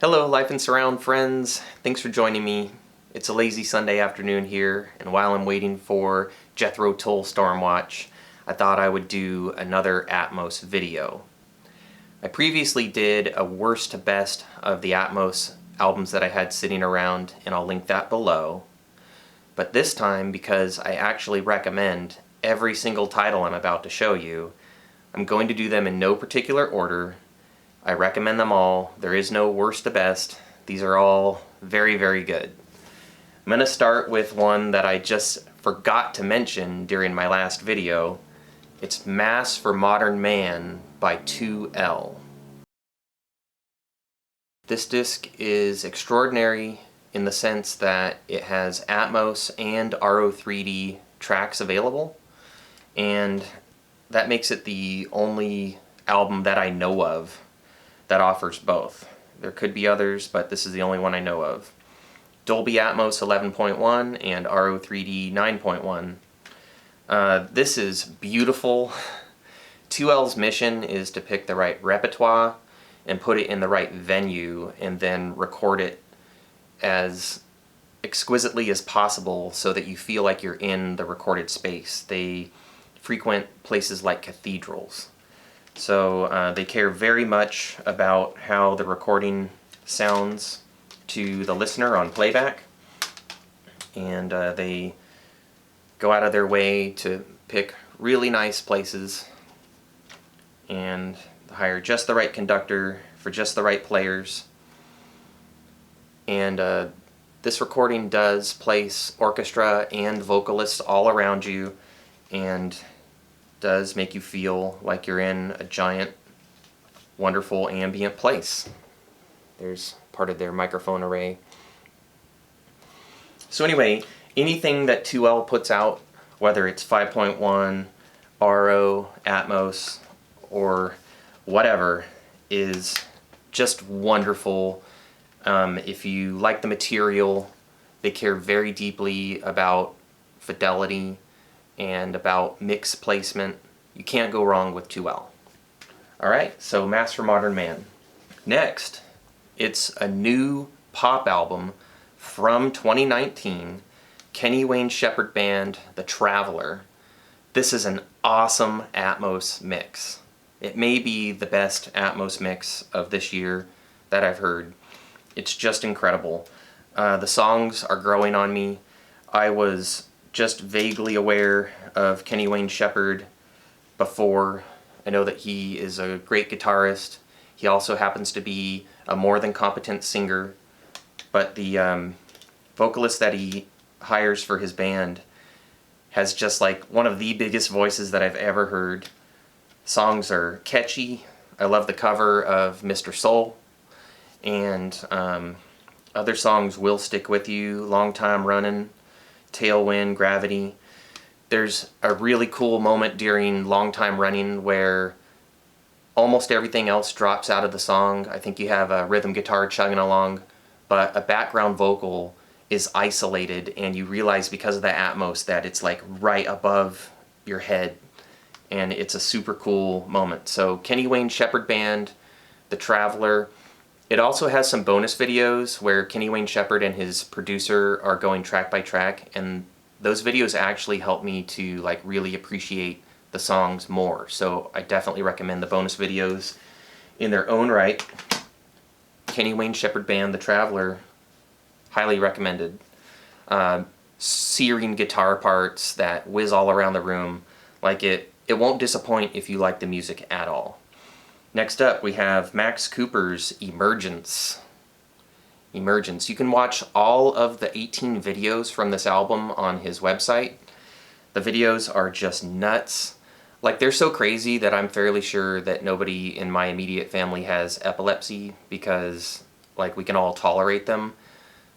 Hello, Life and Surround friends. Thanks for joining me. It's a lazy Sunday afternoon here, and while I'm waiting for Jethro Tull Stormwatch, I thought I would do another Atmos video. I previously did a worst to best of the Atmos albums that I had sitting around, and I'll link that below. But this time, because I actually recommend every single title I'm about to show you, I'm going to do them in no particular order. I recommend them all. There is no worst to best. These are all very, very good. I'm going to start with one that I just forgot to mention during my last video. It's Mass for Modern Man by 2L. This disc is extraordinary in the sense that it has Atmos and RO3D tracks available, and that makes it the only album that I know of that offers both. There could be others, but this is the only one I know of. Dolby Atmos 11.1 and RO3D 9.1. This is beautiful. 2L's mission is to pick the right repertoire and put it in the right venue and then record it as exquisitely as possible so that you feel like you're in the recorded space. They frequent places like cathedrals. So they care very much about how the recording sounds to the listener on playback, and they go out of their way to pick really nice places and hire just the right conductor for just the right players. And this recording does place orchestra and vocalists all around you, and does make you feel like you're in a giant, wonderful ambient place. There's part of their microphone array. So anyway, anything that 2L puts out, whether it's 5.1, RO, Atmos, or whatever, is just wonderful. If you like the material, they care very deeply about fidelity and about mix placement. You can't go wrong with 2L. Alright, so Mass for Modern Man. Next, it's a new pop album from 2019, Kenny Wayne Shepherd Band, The Traveler. This is an awesome Atmos mix. It may be the best Atmos mix of this year that I've heard. It's just incredible. The songs are growing on me. I was just vaguely aware of Kenny Wayne Shepherd before. I know that he is a great guitarist. He also happens to be a more than competent singer, but the vocalist that he hires for his band has just like one of the biggest voices that I've ever heard. Songs are catchy. I love the cover of Mr. Soul, and other songs will stick with you, Long Time Running, Tailwind, Gravity. There's a really cool moment during Long Time Running where almost everything else drops out of the song. I think you have a rhythm guitar chugging along, but a background vocal is isolated, and you realize because of the Atmos that it's like right above your head, and it's a super cool moment. So Kenny Wayne Shepherd Band, The Traveler. It also has some bonus videos where Kenny Wayne Shepherd and his producer are going track by track, and those videos actually help me to like really appreciate the songs more. So I definitely recommend the bonus videos in their own right. Kenny Wayne Shepherd Band, The Traveler, highly recommended. Searing guitar parts that whiz all around the room. Like it won't disappoint if you like the music at all. Next up, we have Max Cooper's Emergence. Emergence. You can watch all of the 18 videos from this album on his website. The videos are just nuts. Like, they're so crazy that I'm fairly sure that nobody in my immediate family has epilepsy, because, like, we can all tolerate them.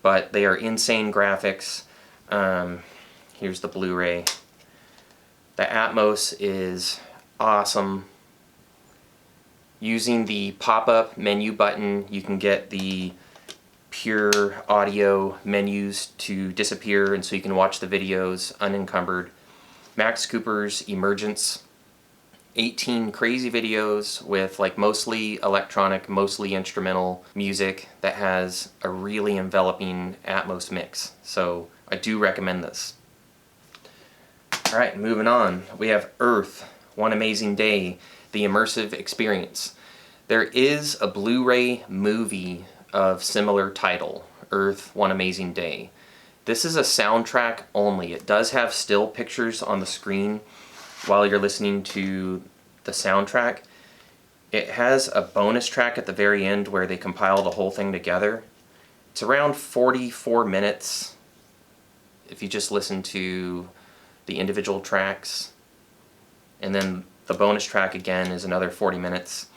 But they are insane graphics. Here's the Blu-ray. The Atmos is awesome. Using the pop-up menu button, you can get the pure audio menus to disappear, and so you can watch the videos unencumbered. Max Cooper's Emergence 18 crazy videos with like mostly electronic, mostly instrumental music that has a really enveloping Atmos mix. So I do recommend this. Alright, moving on. We have Earth, One Amazing Day, the immersive experience. There is a Blu-ray movie of similar title, Earth, One Amazing Day. This is a soundtrack only. It does have still pictures on the screen while you're listening to the soundtrack. It has a bonus track at the very end where they compile the whole thing together. It's around 44 minutes if you just listen to the individual tracks. And then the bonus track again is another 40 minutes.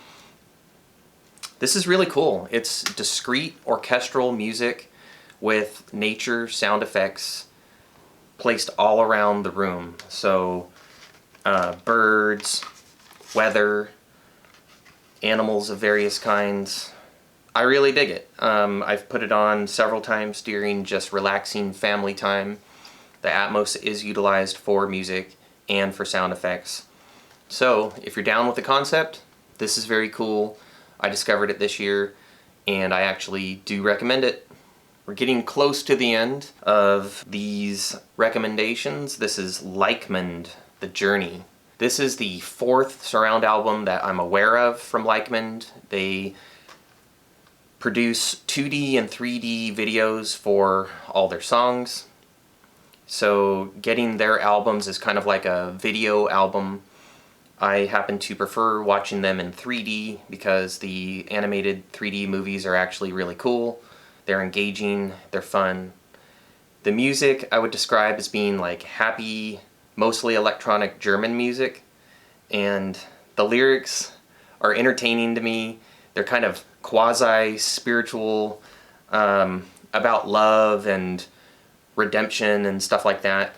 This is really cool. It's discrete orchestral music with nature sound effects placed all around the room. So birds, weather, animals of various kinds. I really dig it. I've put it on several times during just relaxing family time. The Atmos is utilized for music and for sound effects. So if you're down with the concept, this is very cool. I discovered it this year and I actually do recommend it. We're getting close to the end of these recommendations. This is Lichtmond, The Journey. This is the 4th surround album that I'm aware of from Lichtmond. They produce 2D and 3D videos for all their songs. So getting their albums is kind of like a video album. I happen to prefer watching them in 3D because the animated 3D movies are actually really cool. They're engaging, they're fun. The music I would describe as being like happy, mostly electronic German music, and the lyrics are entertaining to me. They're kind of quasi-spiritual, about love and redemption and stuff like that.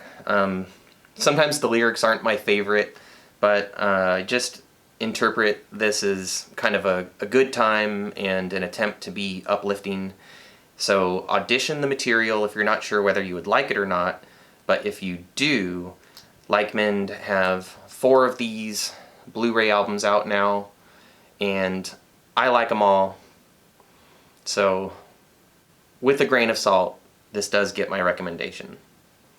Sometimes the lyrics aren't my favorite, but I just interpret this as kind of a good time and an attempt to be uplifting. So audition the material if you're not sure whether you would like it or not, but if you do, Lichtmond have 4 of these Blu-ray albums out now, and I like them all. So with a grain of salt, this does get my recommendation.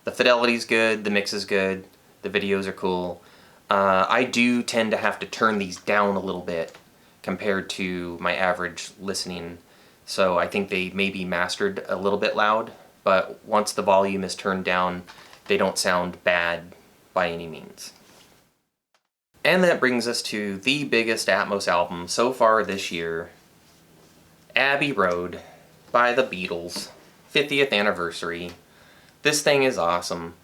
The fidelity's good, the mix is good, the videos are cool. I do tend to have to turn these down a little bit compared to my average listening, so I think they may be mastered a little bit loud, but once the volume is turned down, they don't sound bad by any means. And that brings us to the biggest Atmos album so far this year, Abbey Road by the Beatles, 50th anniversary. This thing is awesome.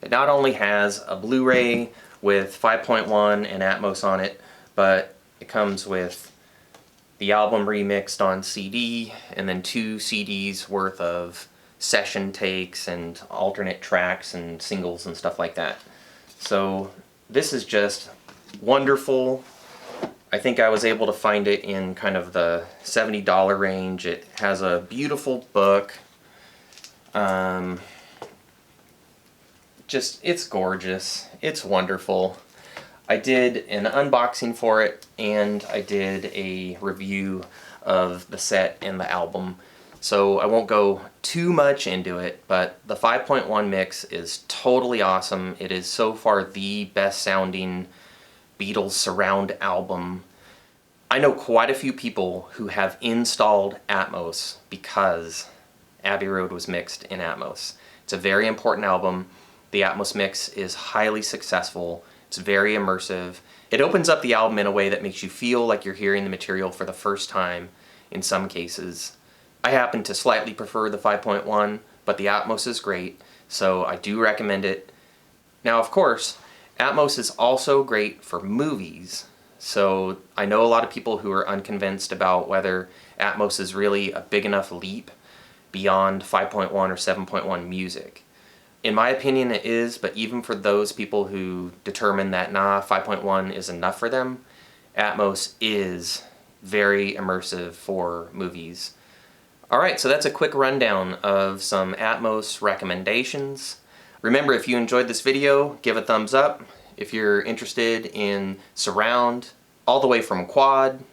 It not only has a Blu-ray with 5.1 and Atmos on it, but it comes with the album remixed on CD, and then 2 CDs worth of session takes and alternate tracks and singles and stuff like that. So this is just wonderful. I think I was able to find it in kind of the $70 range. It has a beautiful book. It's gorgeous. It's wonderful. I did an unboxing for it, and I did a review of the set and the album. So I won't go too much into it, but the 5.1 mix is totally awesome. It is so far the best sounding Beatles surround album. I know quite a few people who have installed Atmos because Abbey Road was mixed in Atmos. It's a very important album. The Atmos mix is highly successful. It's very immersive. It opens up the album in a way that makes you feel like you're hearing the material for the first time in some cases. I happen to slightly prefer the 5.1, but the Atmos is great, so I do recommend it. Now, of course, Atmos is also great for movies. So I know a lot of people who are unconvinced about whether Atmos is really a big enough leap beyond 5.1 or 7.1 music. In my opinion it is, but even for those people who determine that 5.1 is enough for them, Atmos is very immersive for movies. Alright, so that's a quick rundown of some Atmos recommendations. Remember, if you enjoyed this video, give a thumbs up. If you're interested in surround, all the way from quad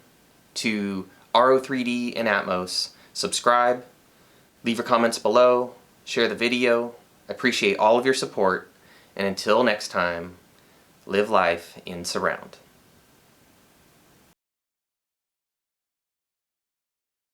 to RO3D and Atmos, subscribe, leave your comments below, share the video. I appreciate all of your support, and until next time, live life in surround.